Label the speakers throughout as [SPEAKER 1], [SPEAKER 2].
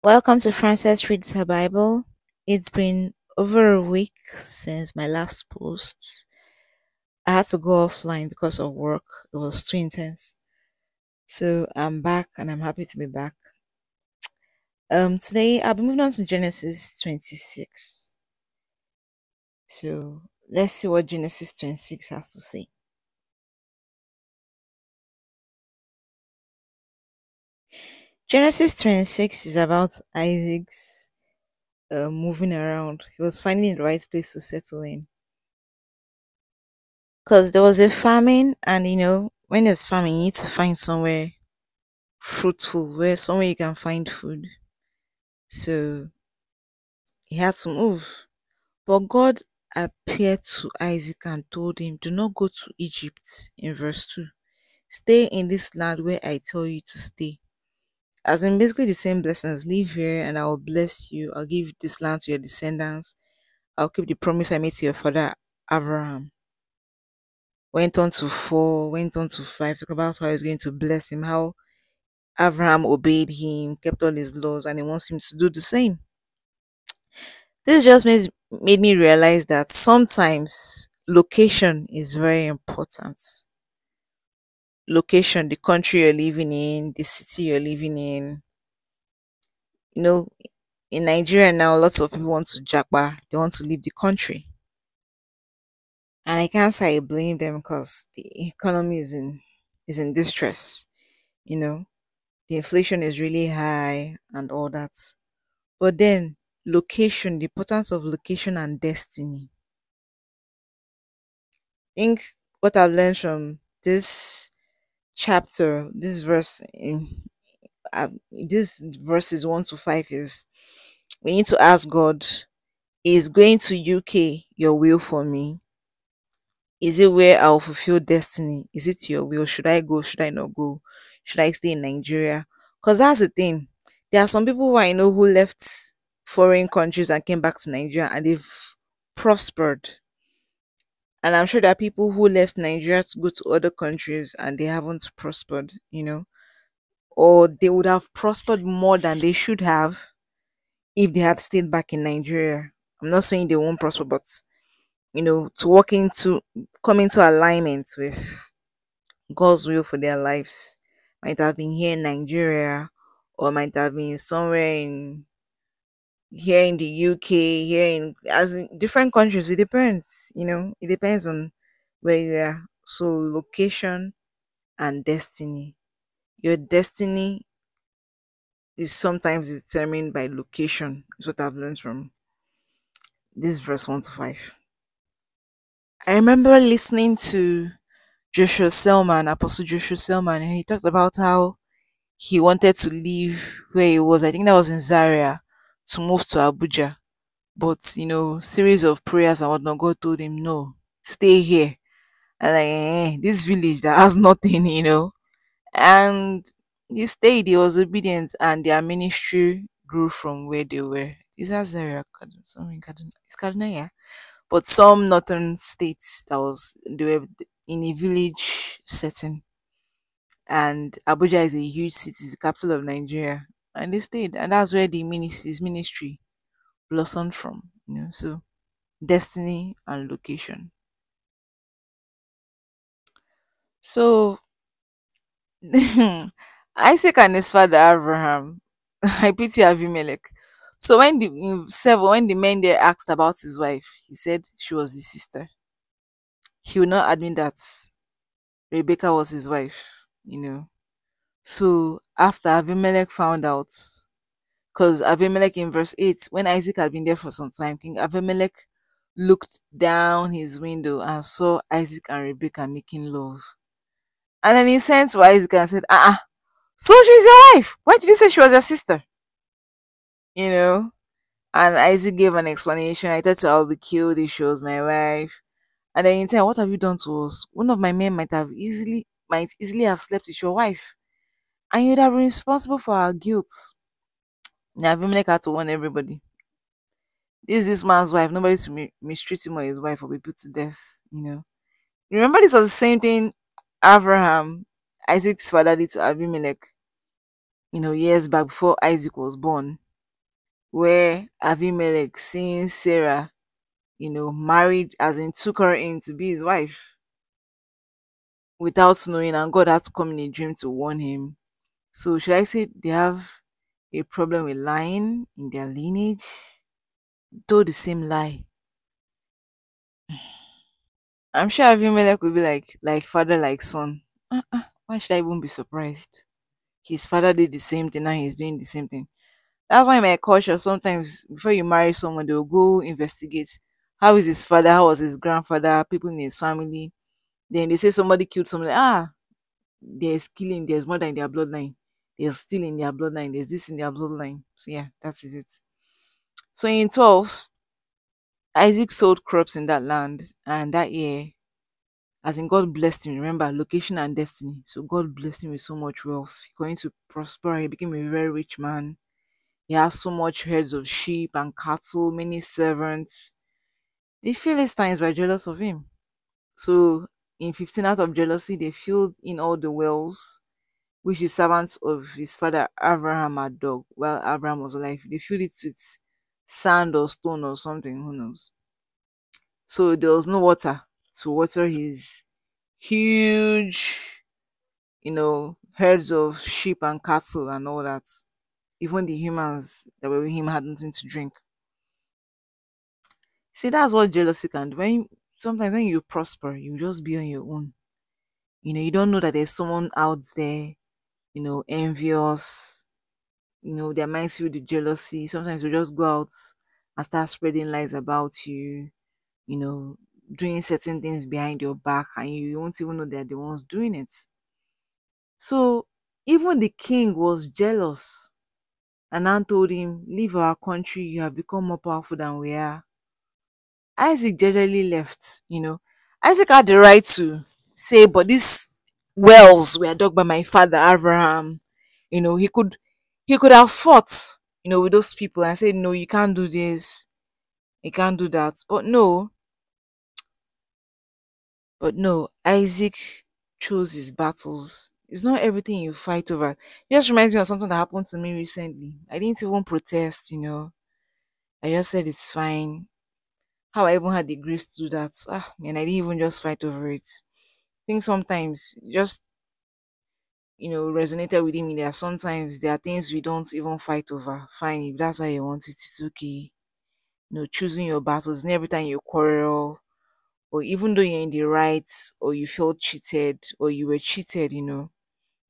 [SPEAKER 1] Welcome to Frances Reads Her Bible. It's been over a week since my last post. I had to go offline because of work. It was too intense. So I'm back and I'm happy to be back. Today I'll be moving on to Genesis 26. So let's see what Genesis 26 has to say. Genesis 26 is about Isaac's moving around. He was finding the right place to settle in. Because there was a famine, and when there's famine, you need to find somewhere fruitful, where somewhere you can find food. So he had to move. But God appeared to Isaac and told him, "Do not go to Egypt," in verse 2. "Stay in this land where I tell you to stay." As in basically the same blessings. Live here and I will bless you. I'll give this land to your descendants. I'll keep the promise I made to your father Abraham. Went on to 4, went on to 5, talk about how he's going to bless him, how Abraham obeyed him, kept all his laws, and he wants him to do the same. This just made me realize that sometimes location is very important. Location, the country you're living in, the city you're living in. You know, in Nigeria now, lots of people want to japa, they want to leave the country. And I can't say I blame them because the economy is in distress. You know, the inflation is really high and all that. But then location, the importance of location and destiny. I think what I've learned from this chapter, this verses 1 to 5 is we need to ask God, is going to UK your will for me? Is it where I'll fulfill destiny? Is it your will? Should I go? Should I not go? Should I stay in Nigeria? Because that's the thing. There are some people who I know who left foreign countries and came back to Nigeria and they've prospered. And I'm sure there are people who left Nigeria to go to other countries and they haven't prospered, or they would have prospered more than they should have if they had stayed back in Nigeria. I'm not saying they won't prosper, but to come into alignment with God's will for their lives. Might have been here in Nigeria or might have been somewhere in here in the UK, here in as in different countries. It depends. It depends on where you are. So location and destiny. Your destiny is sometimes determined by location. Is what I've learned from this verse 1 to 5. I remember listening to Joshua Selman, Apostle Joshua Selman, and he talked about how he wanted to leave where he was. I think that was in Zaria to move to Abuja. But series of prayers and whatnot, God told him, no, stay here. And like, this village that has nothing. And he stayed, he was obedient, and their ministry grew from where they were. Is that Zaria? Something in Kaduna. It's Kaduna, yeah. But some northern states they were in a village setting. And Abuja is a huge city, it's the capital of Nigeria. And they stayed, and that's where his ministry blossomed from. So destiny and location. So Isaac and his father Abraham, I pity Abimelech. So when the men there asked about his wife, he said she was his sister. He would not admit that Rebecca was his wife. So after Abimelech found out, because Abimelech in verse 8, when Isaac had been there for some time, King Abimelech looked down his window and saw Isaac and Rebecca making love. And then he sent to Isaac and said, so she's your wife. Why did you say she was your sister? You know? And Isaac gave an explanation. I thought I'll be killed if she was my wife. And then he said, what have you done to us? One of my men might easily have slept with your wife. And you'd have been responsible for our guilt. Now Abimelech had to warn everybody. This man's wife. Nobody to mistreat him or his wife or be put to death. Remember, this was the same thing Abraham, Isaac's father, did to Abimelech, years back before Isaac was born. where Abimelech seeing Sarah, married, as in took her in to be his wife without knowing, and God had to come in a dream to warn him. So should I say they have a problem with lying in their lineage? Though the same lie. I'm sure Abimelech will be like father, like son. Why should I even be surprised? His father did the same thing, now he's doing the same thing. That's why in my culture, sometimes before you marry someone, they'll go investigate. How is his father? How was his grandfather? People in his family. Then they say somebody killed somebody. There's killing. There's murder in their bloodline. There's stealing in their bloodline. There's this in their bloodline. So yeah, that is it. So in 12, Isaac sold crops in that land, and that year, as in God blessed him. Remember, location and destiny. So God blessed him with so much wealth. He going to prosper. He became a very rich man. He has so much herds of sheep and cattle, many servants. The Philistines were jealous of him. So in 15, out of jealousy, they filled in all the wells which the servants of his father Abraham had dug while Abraham was alive. They filled it with sand or stone or something, who knows. So there was no water to water his huge, herds of sheep and cattle and all that. Even the humans that were with him had nothing to drink. See, that's what jealousy can do. Sometimes when you prosper, you just be on your own. You don't know that there's someone out there, envious. Their minds filled with jealousy. Sometimes they just go out and start spreading lies about you. You know, doing certain things behind your back, and you won't even know they're the ones doing it. So even the king was jealous, and Anne told him, "Leave our country. You have become more powerful than we are." Isaac generally left. Isaac had the right to say, but these wells were dug by my father Abraham. He could have fought, with those people and said, "No, you can't do this, you can't do that." But no, Isaac chose his battles. It's not everything you fight over. It just reminds me of something that happened to me recently. I didn't even protest. I just said it's fine. How I even had the grace to do that. Man, I didn't even just fight over it. I think sometimes just resonated with me that sometimes there are things we don't even fight over. Fine, if that's how you want it, it's okay. Choosing your battles, not every time you quarrel, or even though you're in the right, or you felt cheated, or you were cheated,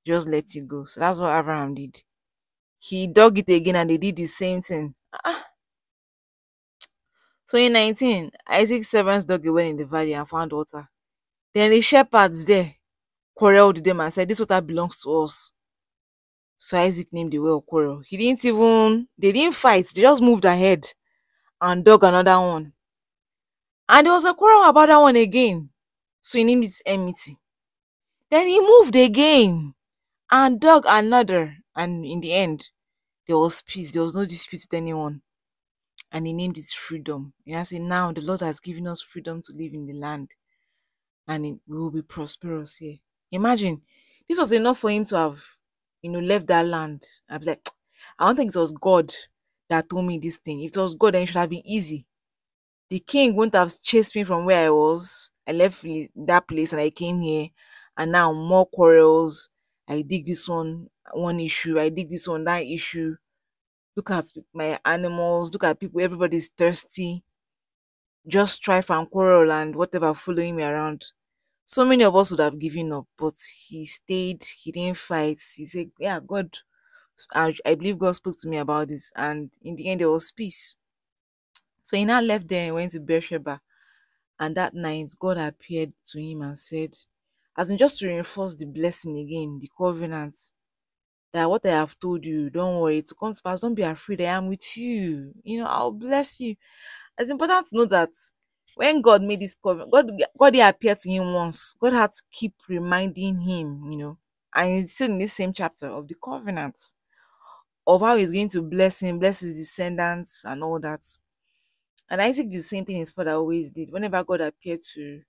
[SPEAKER 1] just let it go. So that's what Abraham did. He dug it again and they did the same thing. So in 19, Isaac's servants dug a well in the valley and found water. Then the shepherds there quarreled with them and said, "This water belongs to us." So Isaac named the well Quarrel. They didn't fight, they just moved ahead and dug another one. And there was a quarrel about that one again. So he named it Enmity. Then he moved again and dug another. And in the end, there was peace. There was no dispute with anyone. And he named it Freedom. And I said, "Now the Lord has given us freedom to live in the land, and we will be prosperous here." Imagine, this was enough for him to have, left that land. I'd be like, I don't think it was God that told me this thing. If it was God, then it should have been easy. The king wouldn't have chased me from where I was. I left that place and I came here, and now more quarrels. I dig this one issue. I dig this one, that issue. Look at my animals. Look at people. Everybody's thirsty. Just strife and quarrel and whatever following me around. So many of us would have given up, but he stayed. He didn't fight. He said, "Yeah, God." I believe God spoke to me about this, and in the end, there was peace. So he now left there and went to Beersheba. And that night, God appeared to him and said, as in just to reinforce the blessing again, the covenant, that what I have told you, don't worry, to come to pass, don't be afraid, I am with you. I'll bless you. It's important to know that when God made this covenant, God did appear to him once. God had to keep reminding him. And it's still in this same chapter of the covenant of how he's going to bless him, bless his descendants, and all that. And Isaac did the same thing his father always did. Whenever God appeared to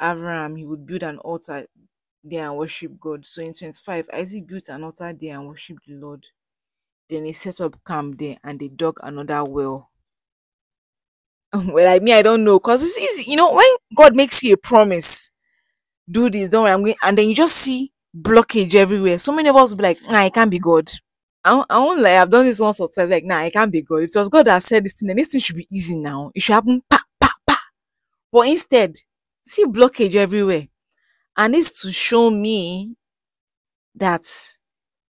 [SPEAKER 1] Abraham, he would build an altar there and worship God. So in 25, Isaac built an altar there and worshiped the Lord. Then he set up camp there and they dug another well. Well, like me, I don't know. Because it's easy. When God makes you a promise, do this, don't worry, I'm going, and then you just see blockage everywhere. So many of us will be like, nah, it can't be God. I won't lie, I've done this once or twice, like, nah, it can't be God. If it was God that said this thing, then this thing should be easy now. It should happen, pa, pa, pa. But instead, see blockage everywhere. And it's to show me that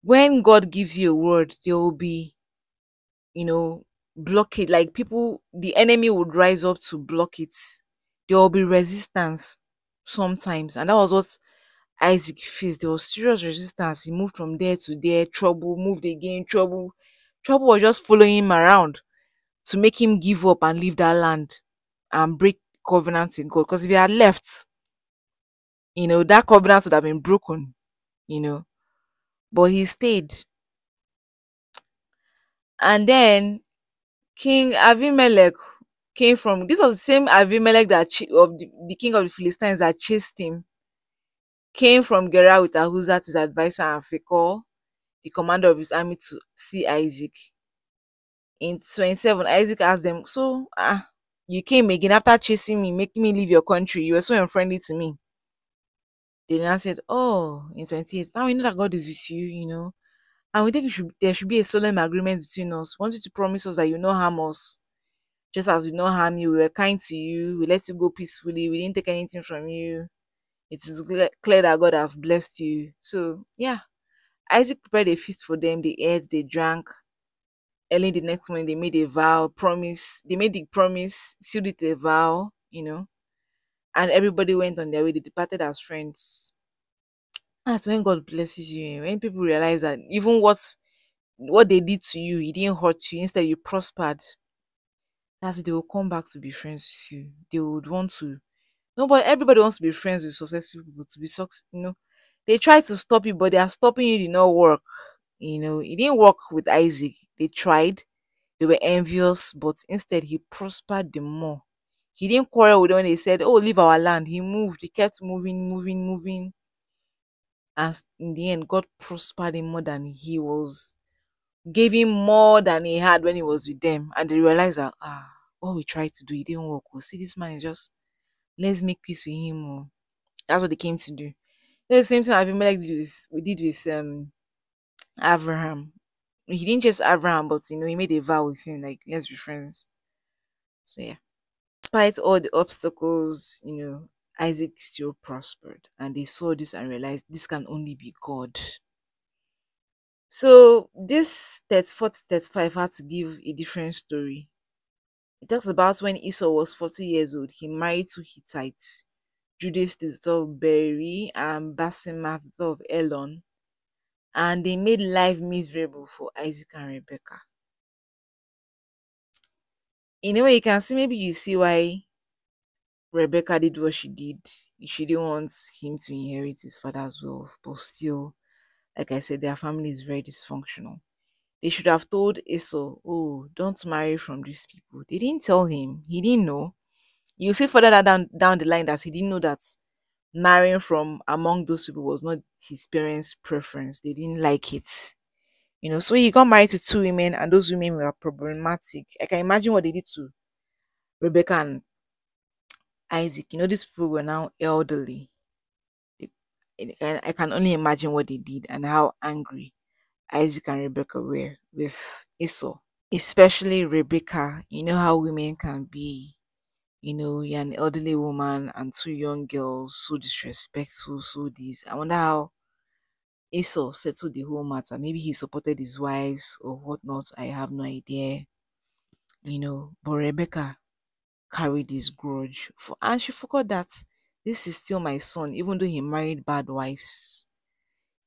[SPEAKER 1] when God gives you a word, there will be, you know, blockade. Like people, the enemy would rise up to block it. There will be resistance sometimes. And that was what Isaac faced. There was serious resistance. He moved from there to there, trouble, moved again, trouble. Trouble was just following him around to make him give up and leave that land and break covenant with God. Because if he had left, that covenant would have been broken, you know. But he stayed. And then King Avimelech came from, this was the same Avimelech of the king of the Philistines that chased him, came from Gerar with Ahuzat, his advisor, and Phicol, the commander of his army, to see Isaac. In 27, Isaac asked them, so, you came again after chasing me, making me leave your country. You were so unfriendly to me. They now said, oh, in 28, now we know that God is with you. And we think there should be a solemn agreement between us. We want you to promise us that you not harm us. Just as we not harm you, we were kind to you, we let you go peacefully, we didn't take anything from you. It is clear that God has blessed you. So, yeah, Isaac prepared a feast for them. They ate, they drank. Early the next morning, they made a vow, promise. They made the promise, sealed it a vow. And everybody went on their way. They departed as friends. That's when God blesses you. When people realize that even what they did to you, it didn't hurt you. Instead, you prospered. That's it. They will come back to be friends with you. They would want to. No, but everybody wants to be friends with successful people to be success. They try to stop you, but they are stopping you. Did not work. It didn't work with Isaac. They tried. They were envious, but instead he prospered the more. He didn't quarrel with them when they said, "Oh, leave our land." He moved. He kept moving, moving, moving. And in the end, God prospered him more than he was, gave him more than he had when he was with them. And they realized that, what we tried to do, it didn't work. See, this man is just, let's make peace with him. Oh. That's what they came to do. The same thing Abimelech we did with Abraham. He didn't just Abraham, but he made a vow with him, like, let's be friends. So yeah. Despite all the obstacles, Isaac still prospered. And they saw this and realized this can only be God. So this 34 to 35 had to give a different story. It talks about when Esau was 40 years old, he married two Hittites, Judith the daughter of Beeri and Basemath the daughter of Elon, and they made life miserable for Isaac and Rebecca. In a way, you can see, maybe you see why Rebecca did what she did. She didn't want him to inherit his father's wealth, but still, like I said, their family is very dysfunctional. They should have told Esau, oh, don't marry from these people. They didn't tell him. He didn't know. You see further down the line that he didn't know that marrying from among those people was not his parents' preference. They didn't like it. So he got married to two women, and those women were problematic. I can imagine what they did to Rebecca and Isaac. These people were now elderly. I can only imagine what they did and how angry Isaac and Rebecca were with Esau. Especially Rebecca. You know how women can be. You're an elderly woman and two young girls, so disrespectful, so this. I wonder how Esau settled the whole matter. Maybe he supported his wives or whatnot. I have no idea. But Rebecca carried this grudge and she forgot that this is still my son, even though he married bad wives.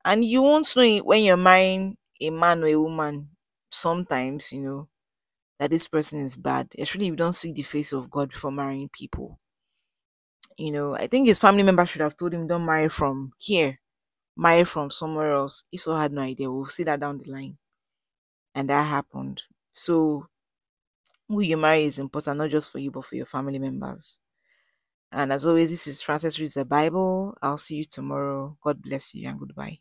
[SPEAKER 1] And you won't know it when you're marrying a man or a woman, sometimes, that this person is bad, especially if you don't see the face of God before marrying people. I think his family member should have told him, don't marry from here, marry from somewhere else. Esau had no idea. We'll see that down the line. And that happened. So who you marry is important, not just for you, but for your family members. And as always, this is Frances Reads the Bible. I'll see you tomorrow. God bless you and goodbye.